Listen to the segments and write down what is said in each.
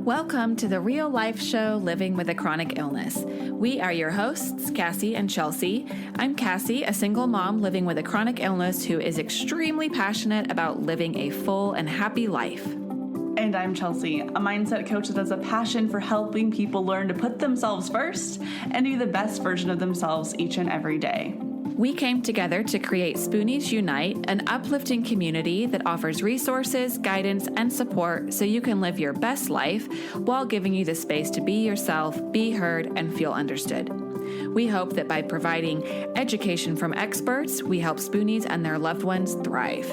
Welcome to the real life show, Living with a Chronic Illness. We are your hosts, Cassie and Chelsea. I'm Cassie, a single mom living with a chronic illness who is extremely passionate about living a full and happy life. And I'm Chelsea, a mindset coach that has a passion for helping people learn to put themselves first and be the best version of themselves each and every day. We came together to create Spoonies Unite, an uplifting community that offers resources, guidance, and support so you can live your best life while giving you the space to be yourself, be heard, and feel understood. We hope that by providing education from experts, we help Spoonies and their loved ones thrive.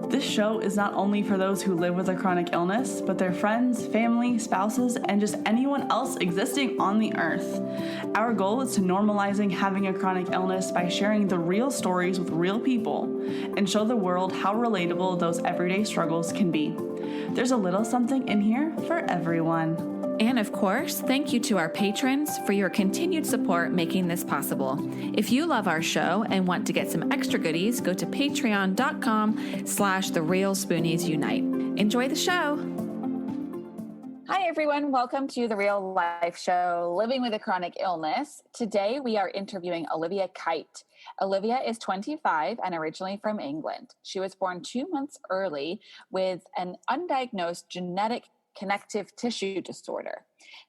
This show is not only for those who live with a chronic illness, but their friends, family, spouses, and just anyone else existing on the earth. Our goal is to normalizing having a chronic illness by sharing the real stories with real people and show the world how relatable those everyday struggles can be. There's a little something in here for everyone. And of course, thank you to our patrons for your continued support making this possible. If you love our show and want to get some extra goodies, go to patreon.com/TheRealSpooniesUnite. Enjoy the show. Hi, everyone. Welcome to the real life show, Living with a Chronic Illness. Today, we are interviewing Olivia Kite. Olivia is 25 and originally from England. She was born 2 months early with an undiagnosed genetic connective tissue disorder.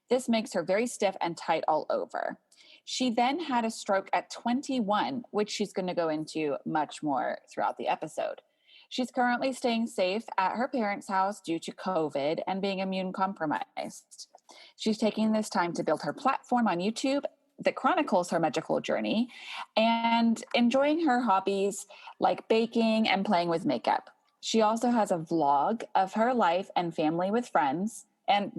This makes her very stiff and tight all over. She then had a stroke at 21, which she's going to go into much more throughout the episode. She's currently staying safe at her parents' house due to COVID and being immune compromised. She's taking this time to build her platform on YouTube that chronicles her medical journey and enjoying her hobbies like baking and playing with makeup. She also has a vlog of her life and family with friends and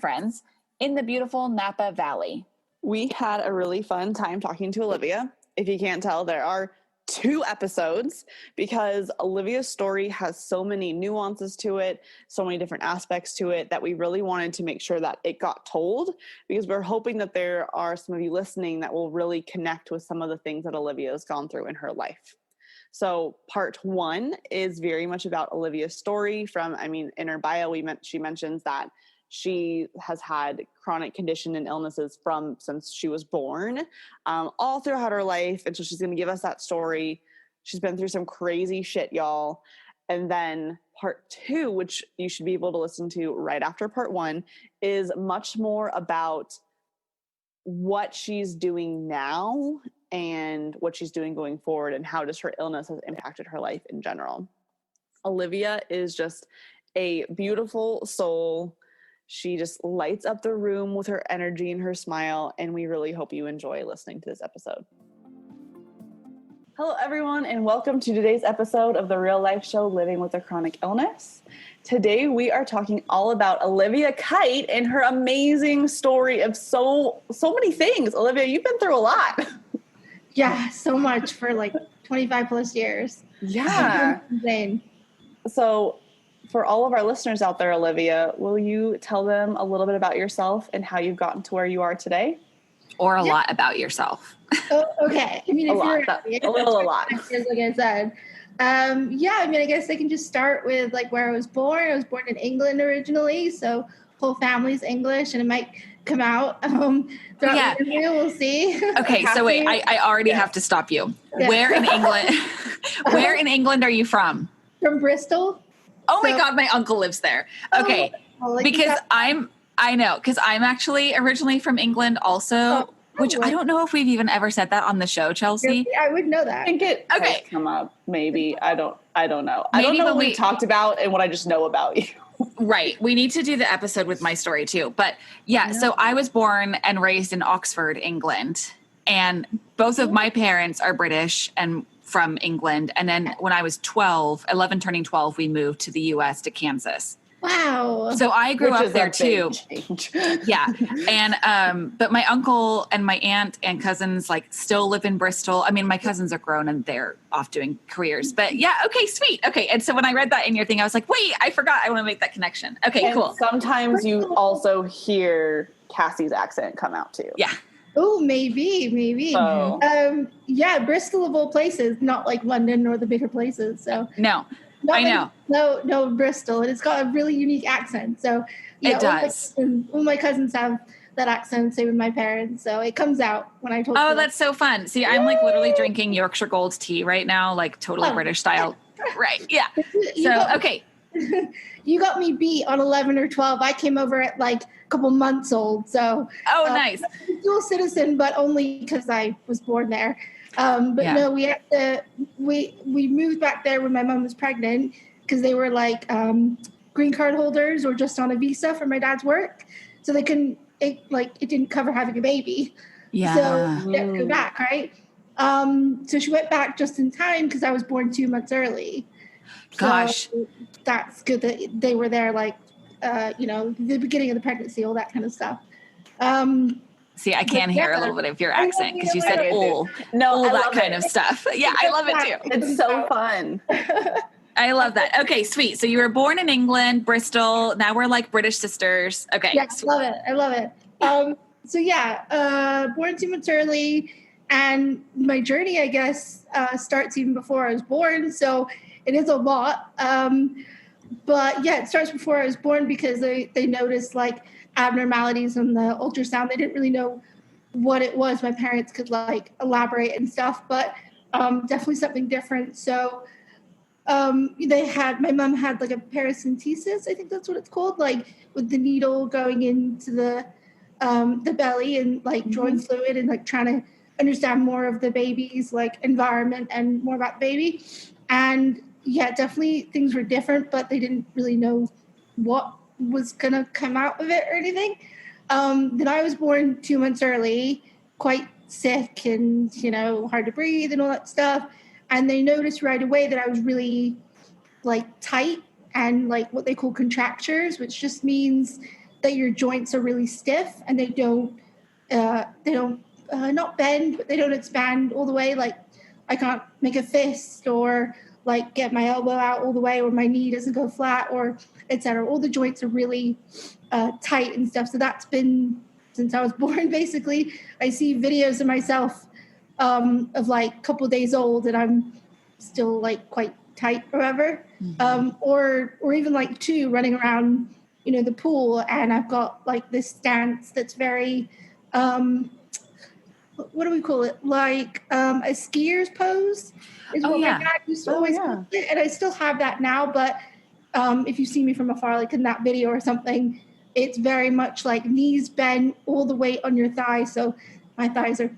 friends in the beautiful Napa Valley. We had a really fun time talking to Olivia. If you can't tell, there are 2 episodes because Olivia's story has so many nuances to it, so many different aspects to it that we really wanted to make sure that it got told because we're hoping that there are some of you listening that will really connect with some of the things that Olivia has gone through in her life. So part 1 is very much about Olivia's story in her bio, she mentions that she has had chronic condition and illnesses since she was born, all throughout her life. And so she's going to give us that story. She's been through some crazy shit, y'all. And then part 2, which you should be able to listen to right after part 1, is much more about what she's doing now and what she's doing going forward and how just her illness has impacted her life in general. Olivia is just a beautiful soul. She just lights up the room with her energy and her smile, and we really hope you enjoy listening to this episode. Hello, everyone, and welcome to today's episode of the real life show, Living with a Chronic Illness. Today, we are talking all about Olivia Kite and her amazing story of so many things. Olivia, you've been through a lot. Yeah, so much for like 25 plus years. Yeah. Insane. So for all of our listeners out there, Olivia, will you tell them a little bit about yourself and how you've gotten to where you are today? Or a lot about yourself. Oh, okay. I mean, a lot. Like I said. I guess I can just start with like where I was born. I was born in England originally, so whole family's English, and it might come out throughout the interview. We'll see. Okay, so wait, I already have to stop you. Yeah. Where in England are you from? From Bristol. Oh my God, my uncle lives there. Okay, because I'm actually originally from England also, which I don't know if we've even ever said that on the show, Chelsea. I would know that. I think it has come up, maybe. I don't know. I don't know what we talked about and what I just know about you. Right. We need to do the episode with my story too. But so I was born and raised in Oxford, England. And both of my parents are British and from England. And then when I was 11 turning 12, we moved to the US to Kansas. Wow. So I grew up there too. Yeah. And, but my uncle and my aunt and cousins like still live in Bristol. I mean, my cousins are grown and they're off doing careers, but yeah. Okay, sweet. Okay. And so when I read that in your thing, I was like, wait, I forgot. I want to make that connection. Okay, and cool. Sometimes you also hear Cassie's accent come out too. Yeah. Oh, maybe. So. Bristol of all places, not like London or the bigger places. So no. I know. No, Bristol. And it's got a really unique accent. So yeah, it does. All my cousins have that accent, same with my parents. So it comes out when I talk to them. That's so fun. See, I'm like literally drinking Yorkshire Gold's tea right now, like totally British style. Right. Yeah. Okay. You got me beat on 11 or 12. I came over at like a couple months old. So nice. I'm a dual citizen, but only because I was born there. No, we moved back there when my mom was pregnant because they were like green card holders or just on a visa for my dad's work. So they couldn't, it didn't cover having a baby. Yeah. So she had to go back, right? So she went back just in time because I was born 2 months early. Gosh. So that's good that they were there, like, the beginning of the pregnancy, all that kind of stuff. See, I can hear a little bit of your accent because you said all that kind of stuff. Yeah, I love it too. It's so fun. I love that. Okay, sweet. So you were born in England, Bristol. Now we're like British sisters. Okay. Yeah, I love it. Born 2 months early. And my journey, I guess, starts even before I was born. So it is a lot. But yeah, it starts before I was born because they noticed like abnormalities in the ultrasound. They didn't really know what it was. My parents could like elaborate and stuff, but definitely something different. So my mom had like a paracentesis, I think that's what it's called, like with the needle going into the belly and like drawing fluid and like trying to understand more of the baby's like environment and more about the baby. And yeah, definitely things were different, but they didn't really know what was going to come out of it or anything. Then I was born 2 months early, quite sick and, hard to breathe and all that stuff. And they noticed right away that I was really like tight and like what they call contractures, which just means that your joints are really stiff and they don't not bend, but they don't expand all the way. Like I can't make a fist or like get my elbow out all the way, or my knee doesn't go flat, or etc. All the joints are really tight and stuff. So that's been since I was born. Basically, I see videos of myself of like a couple of days old, and I'm still like quite tight, or whatever. Or even like 2 running around, the pool, and I've got like this stance that's very what do we call it? Like a skier's pose is what my dad used to always call it. And I still have that now, but if you see me from afar, like in that video or something, it's very much like knees bent all the way on your thighs. So my thighs are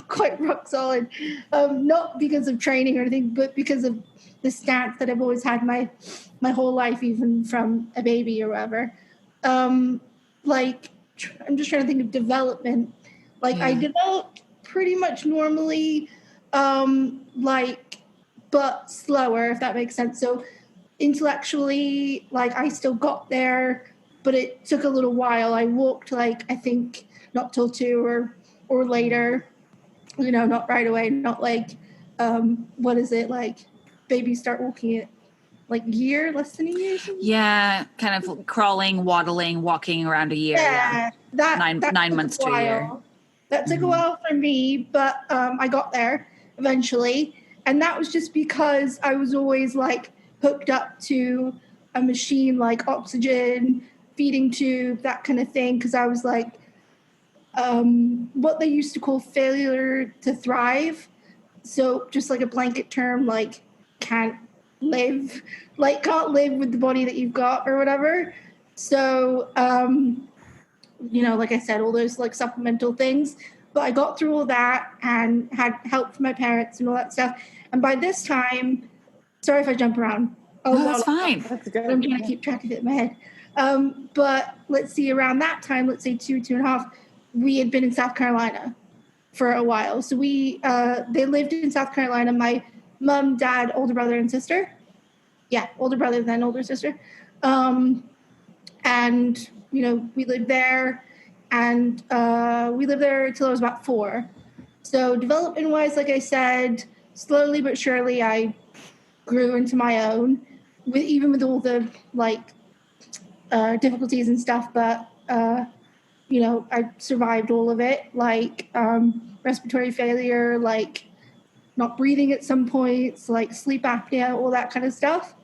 quite rock solid, not because of training or anything, but because of the stance that I've always had my whole life, even from a baby or whatever. Like I'm just trying to think of development. Like I developed pretty much normally, but slower, if that makes sense. So intellectually, like I still got there, but it took a little while. I walked like, I think not till 2 or later, not right away, not like, what is it? Like babies start walking at like less than a year. Yeah. Kind of crawling, waddling, walking around a year. Yeah. That 9 months to a year. That took a while for me, but I got there eventually. And that was just because I was always like hooked up to a machine, like oxygen, feeding tube, that kind of thing. Because I was like, what they used to call failure to thrive. So just like a blanket term, like can't live with the body that you've got or whatever. So, like I said, all those like supplemental things, but I got through all that and had help from my parents and all that stuff. And by this time, sorry if I jump around. No, that's fine. That's good. I'm trying to keep track of it in my head. But let's see, around that time, let's say 2.5, we had been in South Carolina for a while. So they lived in South Carolina. My mom, dad, older brother, and sister. Yeah, older brother, then older sister. And, we lived there. And we lived there until I was about 4. So development-wise, like I said, slowly but surely I grew into my own, even with all the, like, difficulties and stuff. But, I survived all of it, like respiratory failure, like not breathing at some points, like sleep apnea, all that kind of stuff.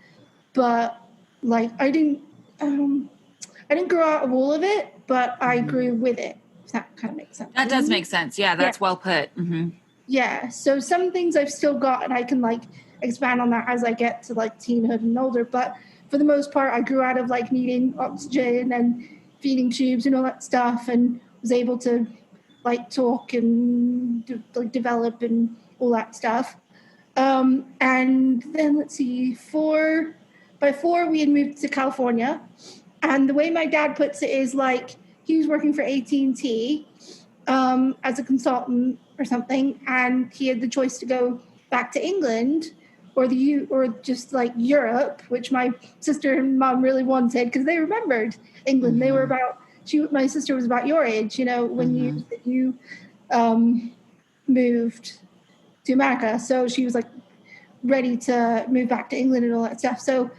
but like I didn't grow out of all of it, but I grew with it. If that kind of makes sense. That does make sense. Yeah, that's well put. Mm-hmm. Yeah. So some things I've still got, and I can like expand on that as I get to like teenhood and older. But for the most part, I grew out of like needing oxygen and feeding tubes and all that stuff, and was able to like talk and like develop and all that stuff. And then let's see, by four we had moved to California, and the way my dad puts it is like he was working for AT&T as a consultant or something, and he had the choice to go back to England or just like Europe, which my sister and mom really wanted because they remembered England. They were about my sister was about your age, when you moved to America, so she was like ready to move back to England and all that stuff. So,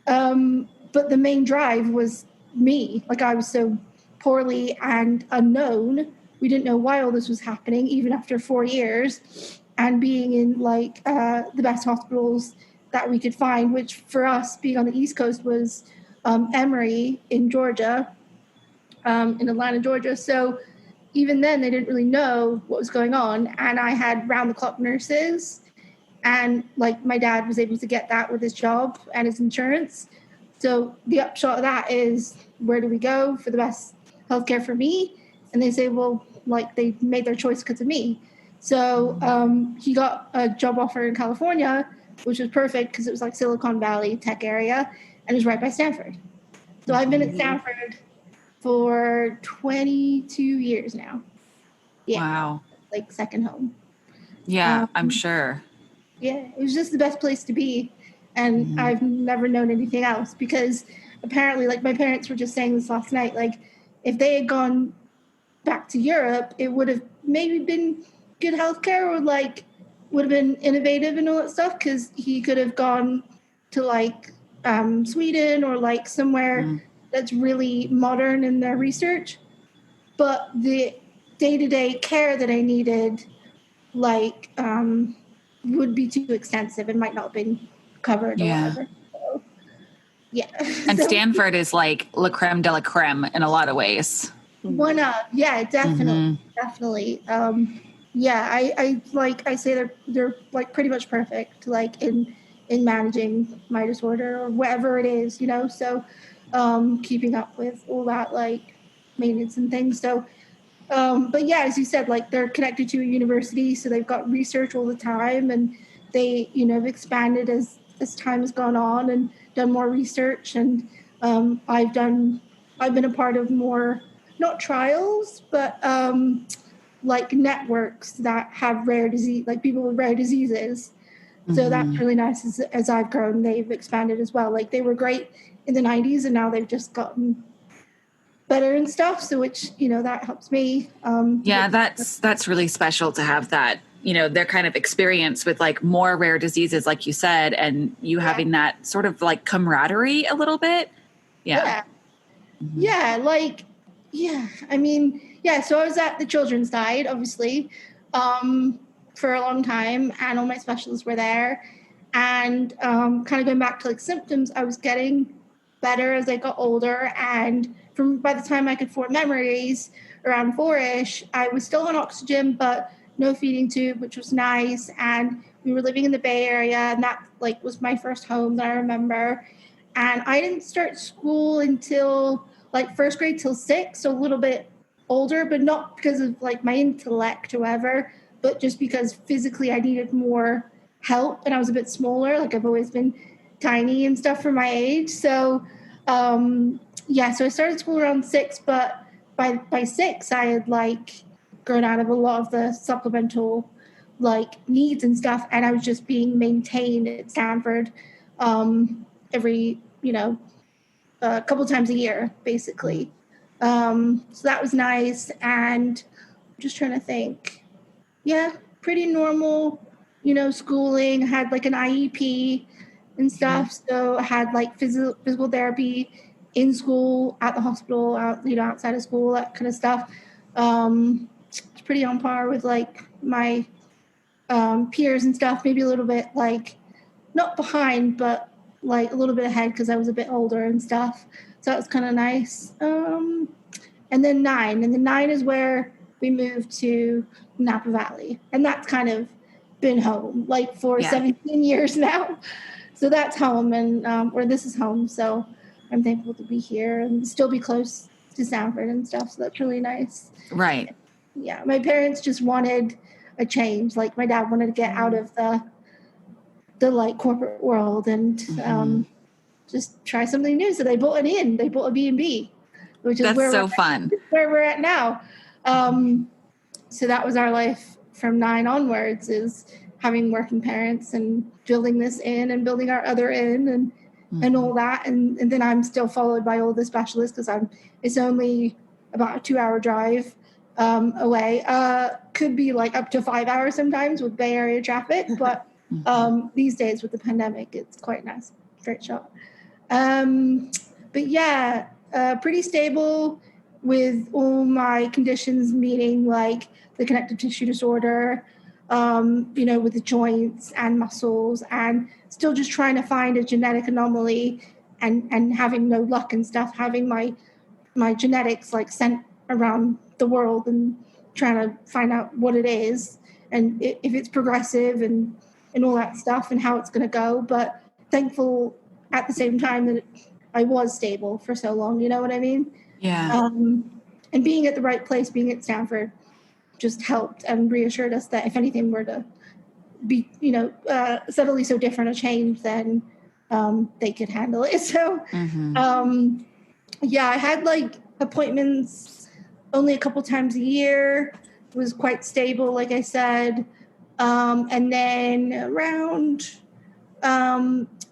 but the main drive was me. Like I was so poorly and unknown. We didn't know why all this was happening, even after 4 years, and being in like the best hospitals that we could find, which for us being on the East Coast was Emory in Georgia, in Atlanta, Georgia. So even then they didn't really know what was going on. And I had round the clock nurses, and like my dad was able to get that with his job and his insurance. So the upshot of that is, where do we go for the best healthcare for me? And they say, well, like they made their choice because of me. So he got a job offer in California, which was perfect because it was like Silicon Valley tech area, and it was right by Stanford. So I've been at Stanford for 22 years now. Yeah. Wow. Like second home. Yeah, I'm sure. Yeah, it was just the best place to be. And I've never known anything else, because apparently, like my parents were just saying this last night, like if they had gone back to Europe, it would have maybe been good healthcare, or like would have been innovative and all that stuff, because he could have gone to like Sweden or like somewhere that's really modern in their research. But the day-to-day care that I needed, like would be too extensive and might not have been covered or whatever. So, yeah. And Stanford is like la creme de la creme in a lot of ways. One up. Yeah, definitely. Definitely. Yeah, I say they're like pretty much perfect, like in managing my disorder or whatever it is, so keeping up with all that like maintenance and things. So but yeah, as you said, like they're connected to a university, so they've got research all the time, and they, have expanded as time has gone on and done more research. And I've been a part of more, not trials, but like networks that have rare disease, like people with rare diseases. So that's really nice. As I've grown, they've expanded as well. Like they were great in the 90s, and now they've just gotten better and stuff. So which, that helps me. Yeah, that's really special to have that, their kind of experience with like more rare diseases, like you said, and you having that sort of like camaraderie a little bit. Yeah. Yeah. I mean, so I was at the children's side, obviously, for a long time, and all my specialists were there. And kind of going back to like symptoms, I was getting better as I got older. And by the time I could form memories, around 4-ish, I was still on oxygen, but no feeding tube, which was nice. And we were living in the Bay Area, and that like was my first home that I remember. And I didn't start school until like first grade till 6, so a little bit older, but not because of like my intellect or whatever, but just because physically I needed more help, and I was a bit smaller. Like I've always been tiny and stuff for my age. So so I started school around 6, but by 6 I had like grown out of a lot of the supplemental like needs and stuff, and I was just being maintained at Stanford every a couple times a year basically. So that was nice. And I'm just trying to think. Yeah, pretty normal, schooling. I had like an IEP and stuff. So I had like physical therapy in school, at the hospital, outside of school, that kind of stuff. It's pretty on par with like my peers and stuff, maybe a little bit like not behind, but like a little bit ahead because I was a bit older and stuff. So that was kind of nice. And then 9. And then 9 is where we moved to Napa Valley. And that's kind of been home, like for 17 years now. So that's home, and or this is home. So I'm thankful to be here and still be close to Sanford and stuff. So that's really nice. Right. Yeah. My parents just wanted a change. Like my dad wanted to get out of the like corporate world and just try something new. So they bought an inn. They bought a B&B, which is that's fun. Where we're at now. So that was our life from 9 onwards, is having working parents and building this inn and building our other inn and all that. And then I'm still followed by all the specialists because it's only about a 2-hour drive away. Could be like up to 5 hours sometimes with Bay Area traffic, but these days with the pandemic, it's quite nice. Great shot. But yeah, pretty stable with all my conditions, meaning like the connective tissue disorder, with the joints and muscles, and still just trying to find a genetic anomaly and having no luck and stuff, having my genetics like sent around the world and trying to find out what it is and if it's progressive and all that stuff and how it's going to go. But thankful at the same time that I was stable for so long, you know what I mean? Yeah. And being at the right place, being at Stanford, just helped and reassured us that if anything were to be, suddenly so different a change, then they could handle it. So, I had like appointments only a couple times a year. It was quite stable, like I said. And then around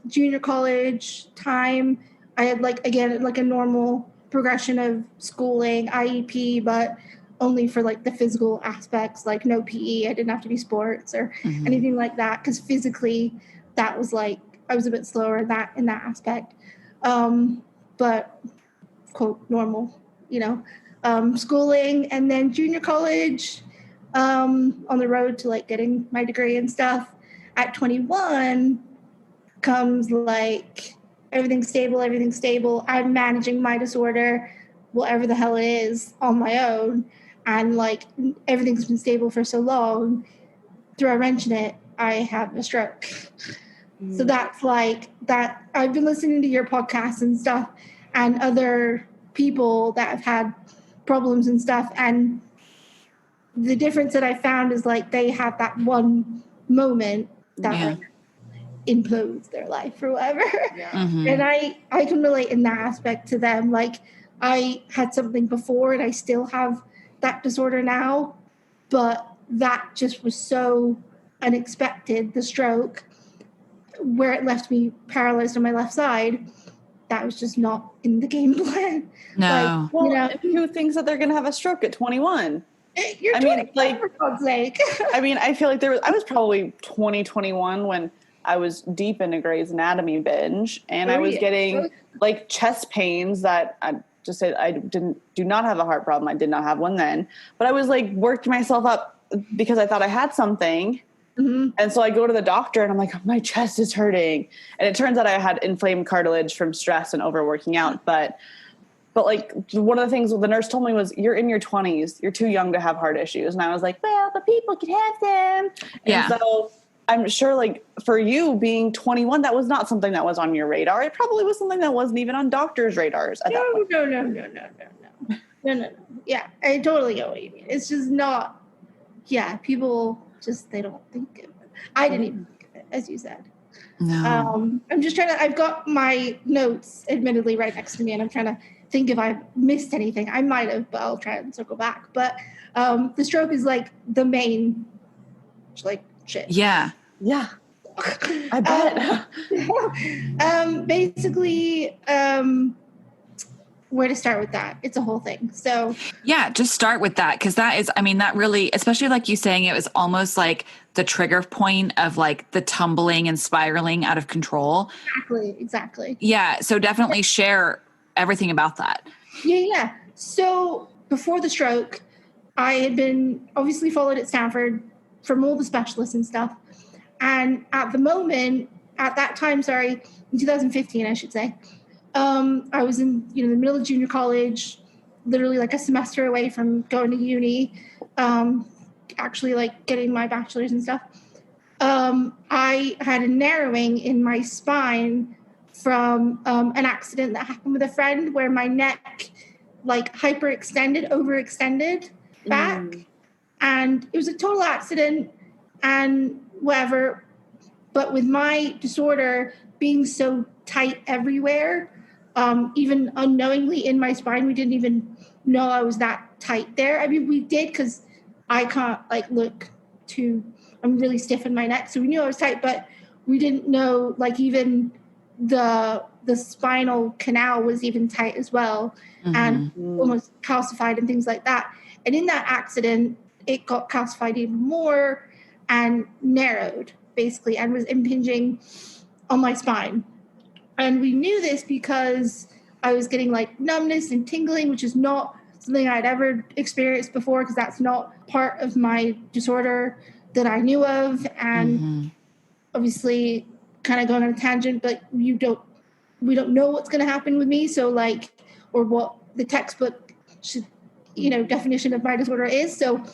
junior college time, I had like a normal progression of schooling, IEP, but only for like the physical aspects, like no PE. I didn't have to do sports or anything like that, because physically that was like I was a bit slower in that aspect. But quote normal, schooling. And then junior college, on the road to like getting my degree and stuff. At 21 comes like everything's stable. I'm managing my disorder, whatever the hell it is, on my own. And like everything's been stable for so long, throw a wrench in it, I have a stroke. So that's like that. I've been listening to your podcasts and stuff and other people that have had problems and stuff. And the difference that I found is like they have that one moment that like implodes their life or whatever. And I can relate in that aspect to them. Like I had something before and I still have that disorder now, but that just was so unexpected, the stroke, where it left me paralyzed on my left side. That was just not in the game plan. No. Like, who thinks that they're going to have a stroke at 21? You're 21, for God's sake. I mean, I feel like I was probably 21 when I was deep into Grey's Anatomy binge, and I was getting like chest pains that I just said I do not have a heart problem. I did not have one then, but I was like worked myself up because I thought I had something. And so I go to the doctor and I'm like, my chest is hurting. And it turns out I had inflamed cartilage from stress and overworking out. But like one of the things the nurse told me was, you're in your 20s. You're too young to have heart issues. And I was like, well, but people can have them. Yeah. And so I'm sure like for you being 21, that was not something that was on your radar. It probably was something that wasn't even on doctors' radars at that point. No. Yeah, I totally get what you mean. It's just not, people just, they don't think of it. I didn't even think of it, as you said. No. I'm just I've got my notes admittedly right next to me and I'm trying to think if I've missed anything. I might have, but I'll try and circle back. But the stroke is like the main, like, shit. Yeah. I bet. Basically, where to start with that? It's a whole thing. So yeah, just start with that. Cause that is, that really, especially like you saying, it was almost like the trigger point of like the tumbling and spiraling out of control. Exactly. Yeah. So definitely share everything about that. Yeah. So before the stroke, I had been obviously followed at Stanford from all the specialists and stuff. And at the moment, at that time, in 2015, I should say, I was in, the middle of junior college, literally like a semester away from going to uni, actually like getting my bachelor's and stuff. I had a narrowing in my spine from an accident that happened with a friend where my neck like overextended back. And it was a total accident and whatever. But with my disorder being so tight everywhere, even unknowingly in my spine, we didn't even know I was that tight there. I mean, we did because I can't like I'm really stiff in my neck. So we knew I was tight, but we didn't know like even the spinal canal was even tight as well and almost calcified and things like that. And in that accident, it got calcified even more and narrowed basically and was impinging on my spine. And we knew this because I was getting like numbness and tingling, which is not something I'd ever experienced before because that's not part of my disorder that I knew of. And obviously kind of going on a tangent, but we don't know what's going to happen with me. So like, or what the textbook should, definition of my disorder is. So,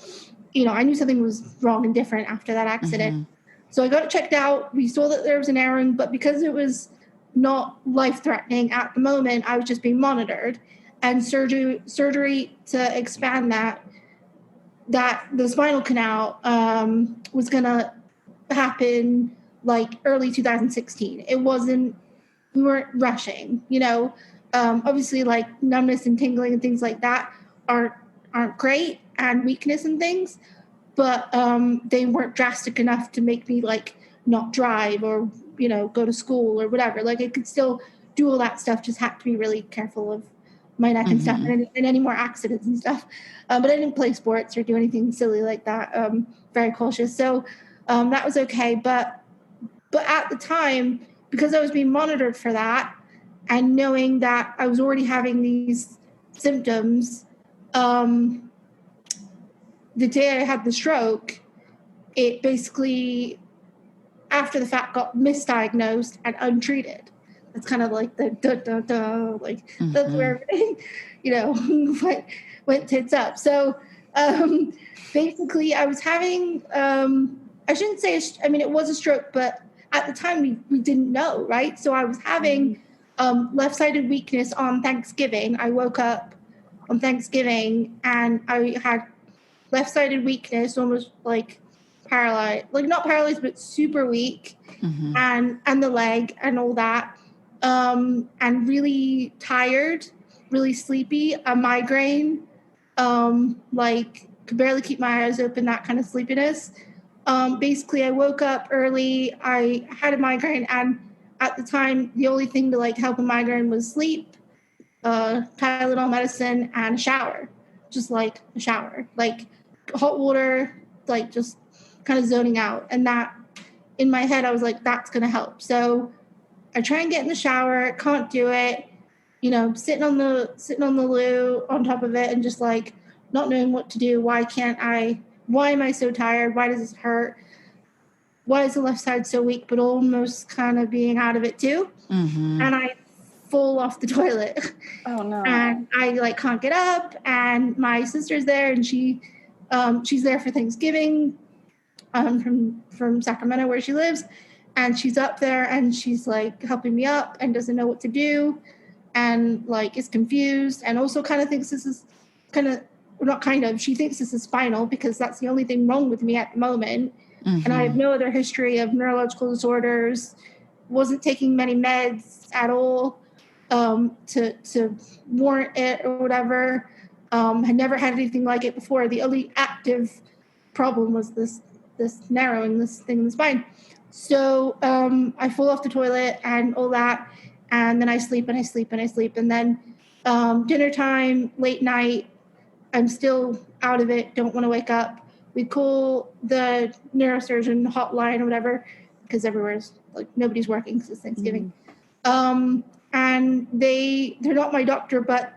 I knew something was wrong and different after that accident. So I got it checked out. We saw that there was an narrowing, but because it was not life-threatening at the moment, I was just being monitored. And surgery to expand that the spinal canal was going to happen like early 2016. We weren't rushing, obviously like numbness and tingling and things like that aren't great, and weakness and things, but they weren't drastic enough to make me like not drive or, go to school or whatever. Like I could still do all that stuff, just had to be really careful of my neck and stuff and any more accidents and stuff. But I didn't play sports or do anything silly like that. Very cautious. So that was okay. But at the time, because I was being monitored for that and knowing that I was already having these symptoms, the day I had the stroke, it basically, after the fact, got misdiagnosed and untreated. It's kind of like the that's where everything, went tits up. So basically, I was having, I shouldn't say, it was a stroke, but at the time we didn't know, right? So I was having left-sided weakness on Thanksgiving. I woke up on Thanksgiving and I had left-sided weakness, almost like paralyzed, like not paralyzed, but super weak, and the leg and all that, and really tired, really sleepy, a migraine, like could barely keep my eyes open, that kind of sleepiness. Basically, I woke up early. I had a migraine, and at the time, the only thing to like help a migraine was sleep, Tylenol medicine, and a shower, just like a shower, like hot water, like just kind of zoning out. And that, in my head, I was like, that's going to help. So I try and get in the shower, can't do it, sitting on the loo on top of it and just like not knowing what to do. Why am I so tired? Why does this hurt? Why is the left side so weak, but almost kind of being out of it too? And I fall off the toilet. Oh no. And I like can't get up, and my sister's there, and she's there for Thanksgiving, from Sacramento where she lives, and she's up there and she's like helping me up and doesn't know what to do and like is confused and also kind of thinks this is she thinks this is spinal because that's the only thing wrong with me at the moment. And I have no other history of neurological disorders, wasn't taking many meds at all to warrant it or whatever. Had never had anything like it before. The only active problem was this narrowing, this thing in the spine. So I fall off the toilet and all that, and then I sleep and I sleep and I sleep. And then dinner time, late night, I'm still out of it, don't want to wake up. We call the neurosurgeon hotline or whatever, because everywhere's like nobody's working because it's Thanksgiving. And they're not my doctor, but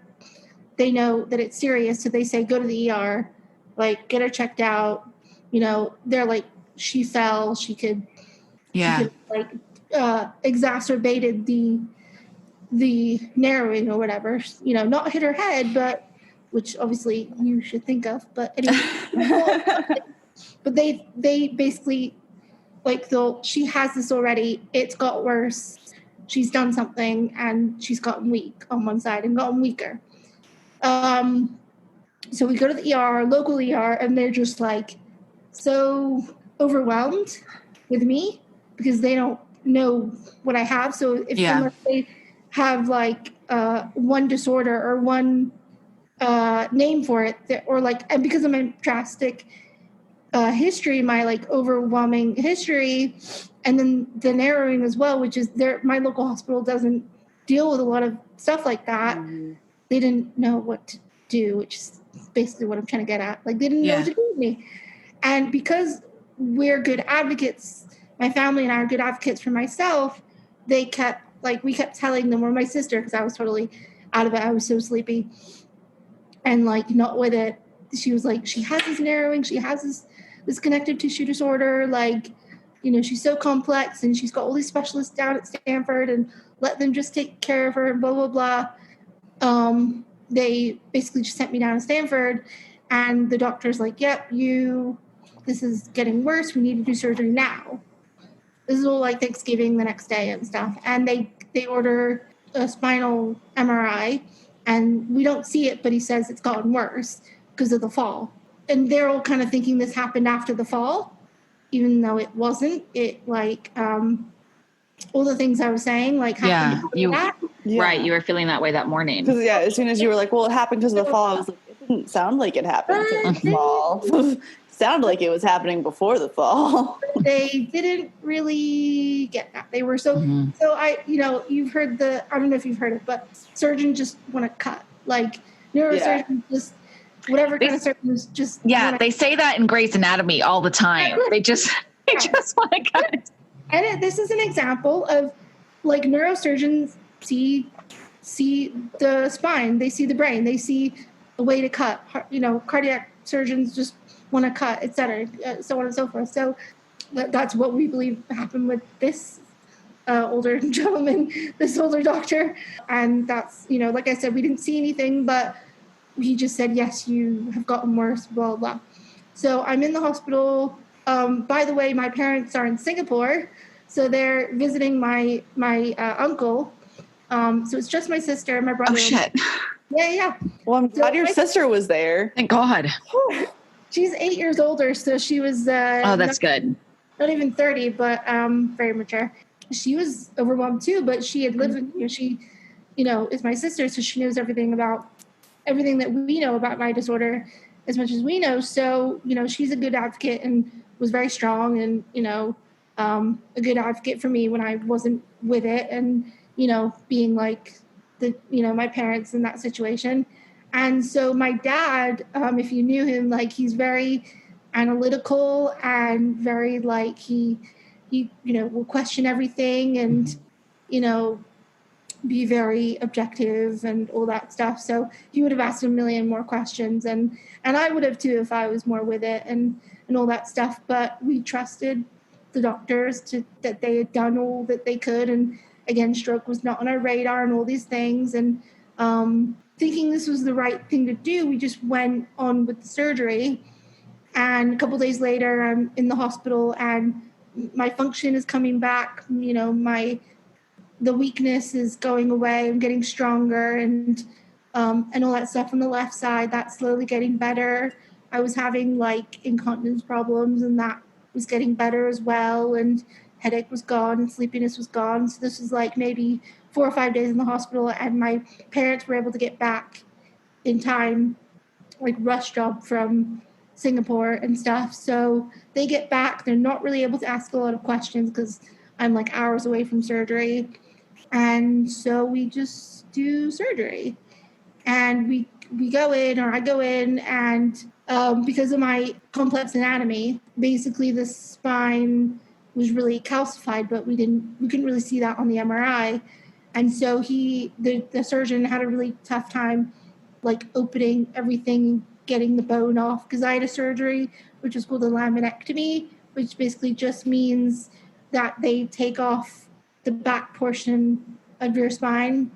they know that it's serious. So they say, go to the ER, like get her checked out. They're like, she fell, she could like exacerbated the narrowing or whatever, not hit her head, but which obviously you should think of, but anyway. But they basically, like, she has this already, it's got worse, she's done something, and she's gotten weak on one side and gotten weaker. So we go to the ER, local ER, and they're just like so overwhelmed with me because they don't know what I have. So if unless they have like one disorder or one name for it, or like, and because of my drastic history, my like overwhelming history, and then the narrowing as well, which is my local hospital doesn't deal with a lot of stuff like that. They didn't know what to do, which is basically what I'm trying to get at. Like, they didn't know what to do with me. And because we're good advocates, my family and I are good advocates for myself, we kept telling them, or my sister, because I was totally out of it, I was so sleepy and like not with it. She was like, she has this narrowing, she has this connective tissue disorder, like, she's so complex, and she's got all these specialists down at Stanford, and let them just take care of her, and blah, blah, blah. They basically just sent me down to Stanford, and the doctor's like, yep, this is getting worse, we need to do surgery now. This is all like Thanksgiving the next day and stuff. And they order a spinal MRI, and we don't see it, but he says it's gotten worse because of the fall. And they're all kind of thinking this happened after the fall, even though it wasn't. It like all the things I was saying, like happened after that. Right, you were feeling that way that morning. Because as soon as you were like, well, it happened because of the fall, I was like, it didn't sound like it happened because of the fall. Sounded like it was happening before the fall. They didn't really get that. They were so you've heard I don't know if you've heard it, but surgeons just want to cut. Like neurosurgeons just whatever kind of surgeons just they say that in Grey's Anatomy all the time. They just want to cut. And this is an example of like neurosurgeons see the spine, they see the brain, they see a way to cut. Cardiac surgeons just want to cut, etc., so on and so forth. So that's what we believe happened with this older gentleman, this older doctor. And that's, like I said, we didn't see anything, but he just said, yes, you have gotten worse, blah, blah. So I'm in the hospital. By the way, my parents are in Singapore, so they're visiting my uncle. So it's just my sister and my brother. Oh, shit. Yeah. Well, I'm glad your sister was there. Thank God. She's 8 years older, so she was that's good. Not even 30, but very mature. She was overwhelmed too, but she had lived with she is my sister, so she knows everything that we know about my disorder as much as we know. So she's a good advocate and was very strong, and a good advocate for me when I wasn't with it, and being like my parents in that situation. And so my dad, if you knew him, like, he's very analytical and very like he will question everything and be very objective and all that stuff. So he would have asked a million more questions, and I would have too if I was more with it and all that stuff. But we trusted the doctors that they had done all that they could, and again, stroke was not on our radar and all these things, and thinking this was the right thing to do, we just went on with the surgery. And a couple days later, I'm in the hospital, and my function is coming back. The weakness is going away. I'm getting stronger, and all that stuff on the left side. That's slowly getting better. I was having like incontinence problems, and that was getting better as well. And headache was gone, and sleepiness was gone. So this was like maybe 4 or 5 days in the hospital, and my parents were able to get back in time, like rush job from Singapore and stuff. So they get back. They're not really able to ask a lot of questions because I'm like hours away from surgery. And so we just do surgery. And we go in, or I go in, and because of my complex anatomy, basically the spine was really calcified, but we couldn't really see that on the MRI. And so the surgeon had a really tough time like opening everything, getting the bone off, because I had a surgery which is called a laminectomy, which basically just means that they take off the back portion of your spine,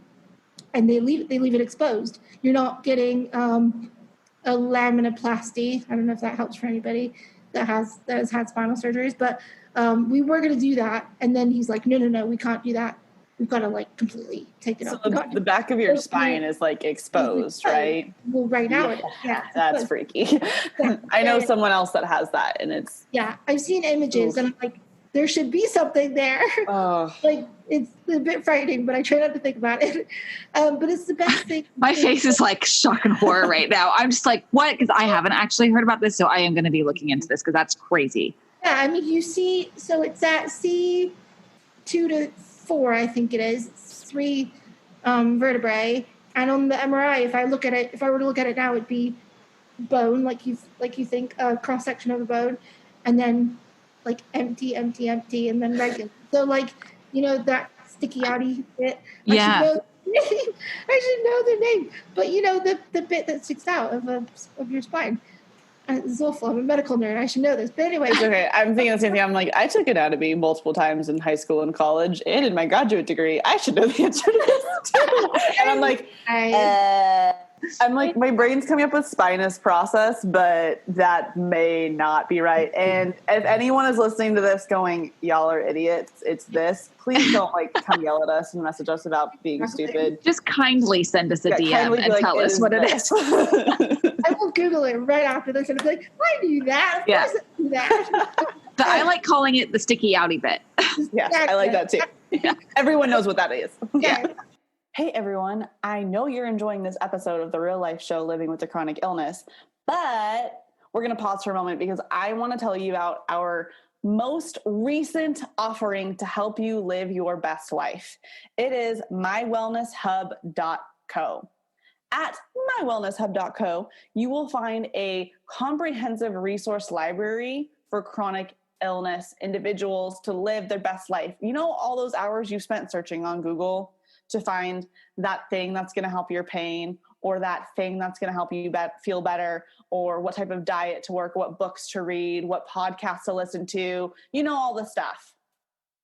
and they leave it exposed. You're not getting a laminoplasty. I don't know if that helps for anybody that has had spinal surgeries, but we were going to do that, and then he's like, no, we can't do that. We've got to like completely take it off. So the back of your spine is like exposed, right? Well, right now it is. Yeah, that's freaky. I know someone else that has that, and it's I've seen images, and I'm like, there should be something there. Like, it's a bit frightening, but I try not to think about it. But it's the best thing. My face is like shock and horror right now. I'm just like, what? Because I haven't actually heard about this, so I am going to be looking into this because that's crazy. Yeah, I mean, you see, so it's at C2 to 4, I think it is. It's 3 vertebrae, and on the MRI, if I were to look at it now, it'd be bone, like you think, cross section of a bone, and then like empty, and then regular. So like, you know, that sticky outy bit. Yeah. I should know the name, but you know, the bit that sticks out of your spine. It's awful. I'm a medical nerd. I should know this. But anyway. It's okay. I'm thinking the same thing. I'm like, I took anatomy multiple times in high school and college and in my graduate degree. I should know the answer to this too. And I'm like, my brain's coming up with spinous process, but that may not be right. And if anyone is listening to this going, y'all are idiots, it's this, please don't like come yell at us and message us about being stupid. Just kindly send us a DM and tell us what it is. I will Google it right after this and be like, I knew that. Of course I knew that. But I like calling it the sticky outy bit. Yeah, I like that too. Yeah. Everyone knows what that is. Yeah. Hey everyone, I know you're enjoying this episode of the Real Life Show Living with a Chronic Illness, but we're going to pause for a moment because I want to tell you about our most recent offering to help you live your best life. It is mywellnesshub.co. At mywellnesshub.co, you will find a comprehensive resource library for chronic illness individuals to live their best life. You know, all those hours you spent searching on Google to find that thing that's going to help your pain, or that thing that's going to help you feel better, or what type of diet to work, what books to read, what podcasts to listen to, you know, all the stuff.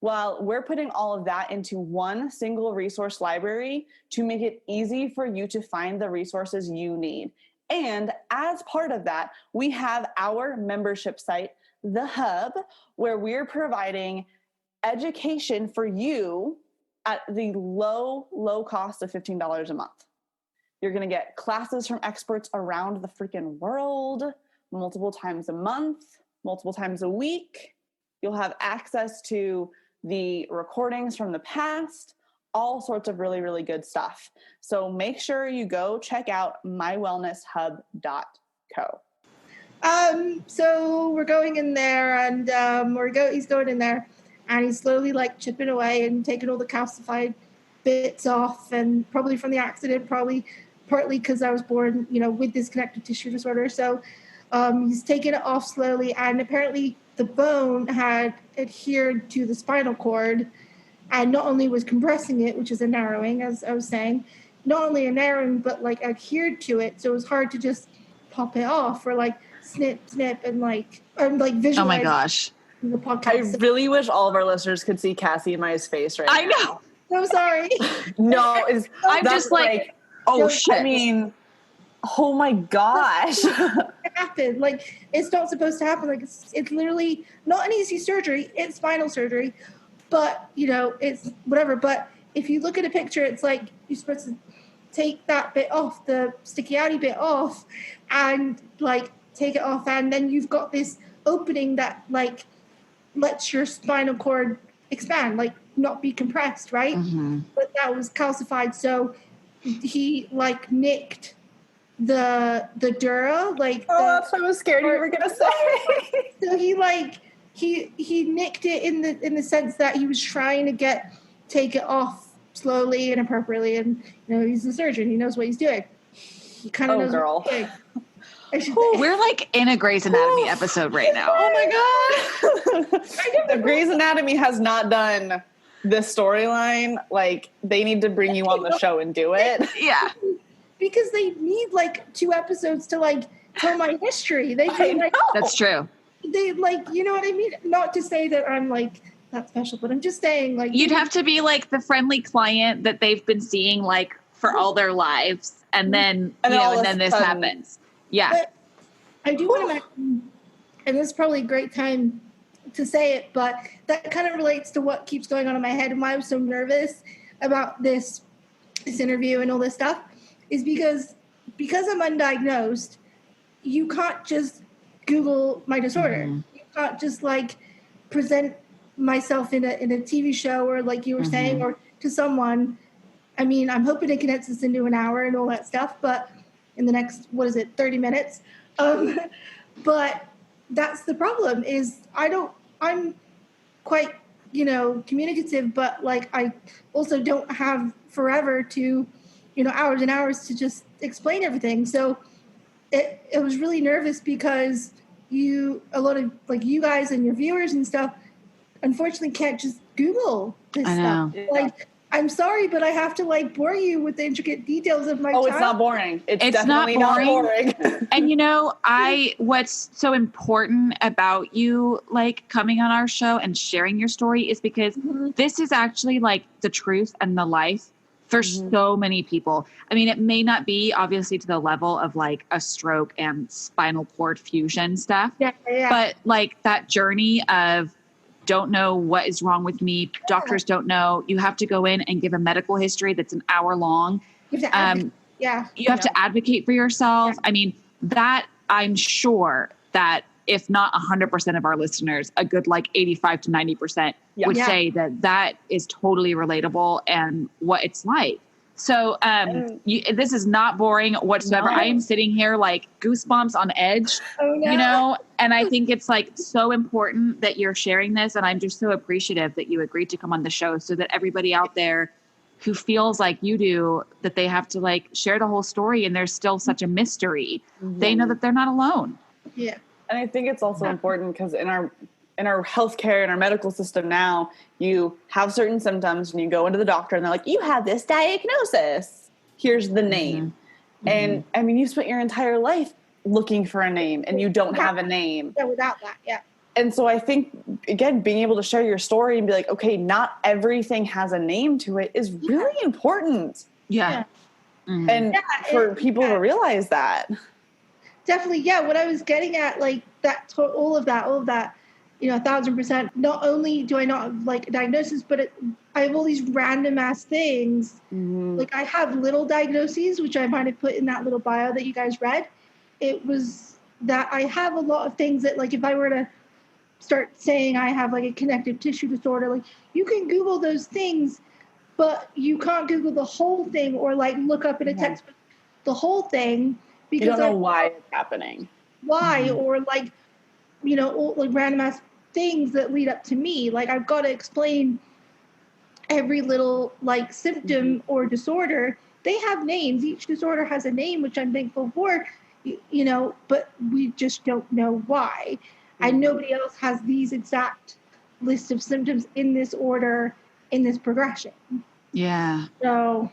Well, we're putting all of that into one single resource library to make it easy for you to find the resources you need. And as part of that, we have our membership site, The Hub, where we're providing education for you at the low cost of $15 a month. You're going to get classes from experts around the freaking world, multiple times a month, multiple times a week. You'll have access to the recordings from the past, all sorts of really, really good stuff. So make sure you go check out mywellnesshub.co. So we're going in there, and he's going in there, and he's slowly like chipping away and taking all the calcified bits off, and probably from the accident, probably partly because I was born, you know, with this connective tissue disorder. So he's taking it off slowly, and apparently the bone had adhered to the spinal cord, and not only was compressing it, which is a narrowing, as I was saying, not only a narrowing, but like adhered to it. So it was hard to just pop it off or like snip, and like visualize. Oh my gosh. The podcast. I really wish all of our listeners could see Cassie and My's face right now. I know. I'm sorry. No, I'm just like, oh shit. I mean, oh my gosh. It happened. Like, it's not supposed to happen. Like, it's literally not an easy surgery. It's spinal surgery. But, you know, it's whatever. But if you look at a picture, it's like you're supposed to take that bit off, the sticky outy bit off, and like take it off. And then you've got this opening that like lets your spinal cord expand, like not be compressed, right? Mm-hmm. But that was calcified. So he like nicked the dura, like that's what I was scared you were gonna say. So he nicked it in the sense that he was trying to take it off slowly and appropriately, and you know, he's a surgeon, he knows what he's doing. He kind of knows girl. what he's doing. We're like in a Grey's Anatomy episode right now. Oh my god. The Grey's Anatomy has not done this storyline. Like, they need to bring you on the show and do it. Yeah. Because they need like 2 episodes to like tell my history. They I know. That's true. They like, you know what I mean? Not to say that I'm like that special, but I'm just saying, like, you'd have to be like the friendly client that they've been seeing like for all their lives, and then and then this happens. Yeah, but I do want to mention, and this is probably a great time to say it, but that kind of relates to what keeps going on in my head and why I'm so nervous about this interview and all this stuff, is because I'm undiagnosed. You can't just Google my disorder. Mm-hmm. You can't just like present myself in a TV show, or like you were saying, or to someone. I mean, I'm hoping to condense this into an hour and all that stuff, but in the next, 30 minutes? But that's the problem, is I'm quite, communicative, but like I also don't have forever to, hours and hours to just explain everything. So it was really nervous because a lot of like you guys and your viewers and stuff, unfortunately can't just Google this stuff. Yeah. Like, I'm sorry, but I have to like bore you with the intricate details of my child. It's not boring. It's definitely not boring. And what's so important about you like coming on our show and sharing your story is because this is actually like the truth and the life for so many people. I mean, it may not be obviously to the level of like a stroke and spinal cord fusion stuff, but like that journey of don't know what is wrong with me. Doctors don't know. You have to go in and give a medical history that's an hour long. You have to you have to advocate for yourself. I mean, that I'm sure that if not 100% of our listeners, a good like 85 to 90% would say that is totally relatable and what it's like. So this is not boring whatsoever. No. I am sitting here like goosebumps on edge, and I think it's like so important that you're sharing this. And I'm just so appreciative that you agreed to come on the show so that everybody out there who feels like you do, that they have to like share the whole story and there's still such a mystery. They know that they're not alone. Yeah. And I think it's also important because in our healthcare and our medical system now, you have certain symptoms and you go into the doctor and they're like, you have this diagnosis. Here's the name. And I mean, you spent your entire life looking for a name and you don't have a name. Yeah, without that, And so I think, again, being able to share your story and be like, okay, not everything has a name to it is really important. Yeah. And for people to realize that. Definitely, what I was getting at, like that, all of that, 1,000%. Not only do I not have like a diagnosis, but I have all these random ass things. Like I have little diagnoses, which I might have put in that little bio that you guys read. It was that I have a lot of things that, like, if I were to start saying I have like a connective tissue disorder, like you can Google those things, but you can't Google the whole thing or like look up in a textbook the whole thing. Because you don't know why it's happening. Why, or like, all, like random ass things that lead up to me. Like I've got to explain every little like symptom or disorder. They have names. Each disorder has a name, which I'm thankful for, but we just don't know why. And nobody else has these exact list of symptoms in this order, in this progression. Yeah. So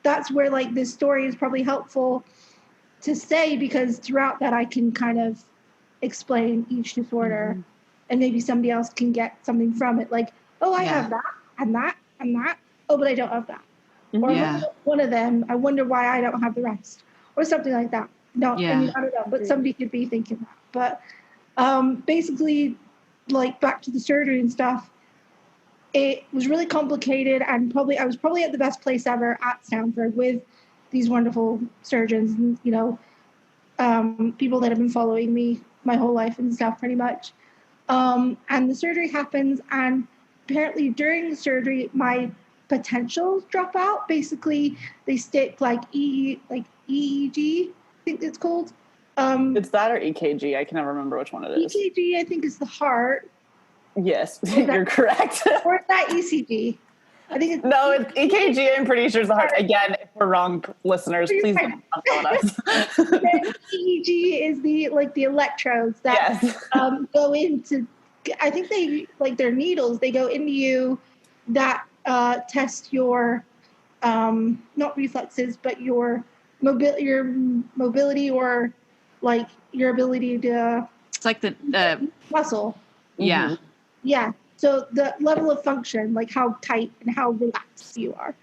that's where like this story is probably helpful to say, because throughout that I can kind of explain each disorder and maybe somebody else can get something from it. Like, oh, I have that and that and that. Oh, but I don't have that. Or one of them, I wonder why I don't have the rest, or something like that. No, I mean, I don't know, but somebody could be thinking that. But basically, like back to the surgery and stuff, it was really complicated, and I was probably at the best place ever at Stanford with these wonderful surgeons, and people that have been following me my whole life and stuff, pretty much. And the surgery happens, and apparently during the surgery, my potentials drop out. Basically, they stick like EEG, I think it's called. It's that or EKG. I can never remember which one it is. EKG, I think, is the heart. Yes, you're correct. Or is that ECG? I think it's it's EKG. I'm pretty sure it's the heart. Again, if we're wrong, listeners, please don't on us. EEG is the electrodes that go into. I think they they're needles. They go into you that test your not reflexes, but your mobility, or like your ability to. It's like the muscle. Yeah. Yeah. So the level of function, like how tight and how relaxed you are.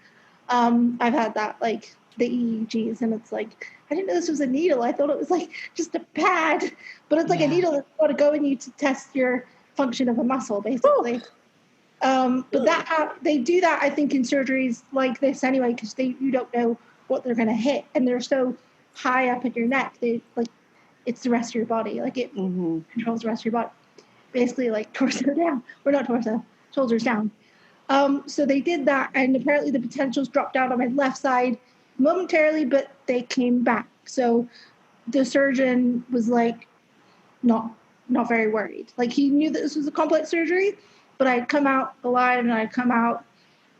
I've had that, like the EEGs, and it's like, I didn't know this was a needle. I thought it was like just a pad, but it's like a needle that's got to go in you to test your function of a muscle, basically. But they do that, I think, in surgeries like this anyway, because you don't know what they're going to hit, and they're so high up in your neck. It's the rest of your body. Like it controls the rest of your body. Basically, like torso down. Or not torso, shoulders down. So they did that, and apparently the potentials dropped out on my left side momentarily, but they came back. So the surgeon was like, not very worried. Like he knew that this was a complex surgery, but I'd come out alive and I'd come out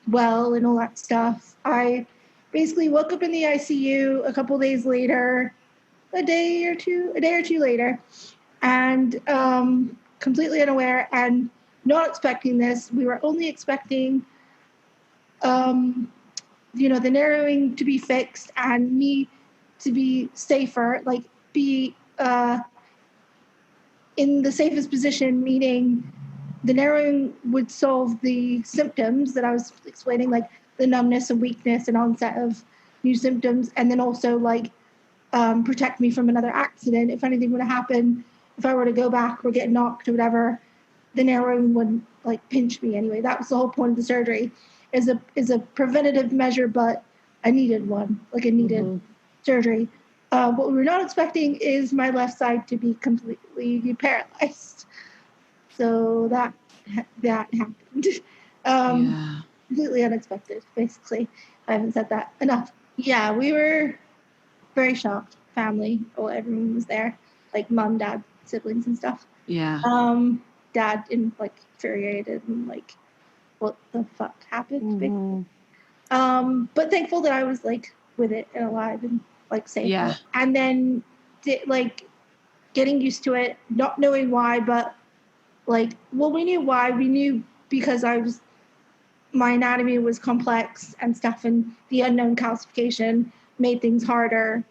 well and all that stuff. I basically woke up in the ICU a couple days later, a day or two later, and completely unaware and not expecting this. We were only expecting, the narrowing to be fixed and me to be safer, like be in the safest position, meaning the narrowing would solve the symptoms that I was explaining, like the numbness and weakness and onset of new symptoms, and then also like protect me from another accident. If anything were to happen, if I were to go back or get knocked or whatever, the narrowing wouldn't like pinch me anyway. That was the whole point of the surgery, is a preventative measure, but I needed one, like a needed surgery. What we were not expecting is my left side to be completely paralyzed. So that happened. Completely unexpected, basically. I haven't said that enough. Yeah, we were very shocked. Family, everyone was there, like mom, dad, siblings, and stuff. Yeah. Dad like infuriated and like, what the fuck happened? But thankful that I was like with it and alive and like safe. Yeah. And then like getting used to it, not knowing why, but like, well, we knew why. We knew because my anatomy was complex and stuff, and the unknown calcification made things harder.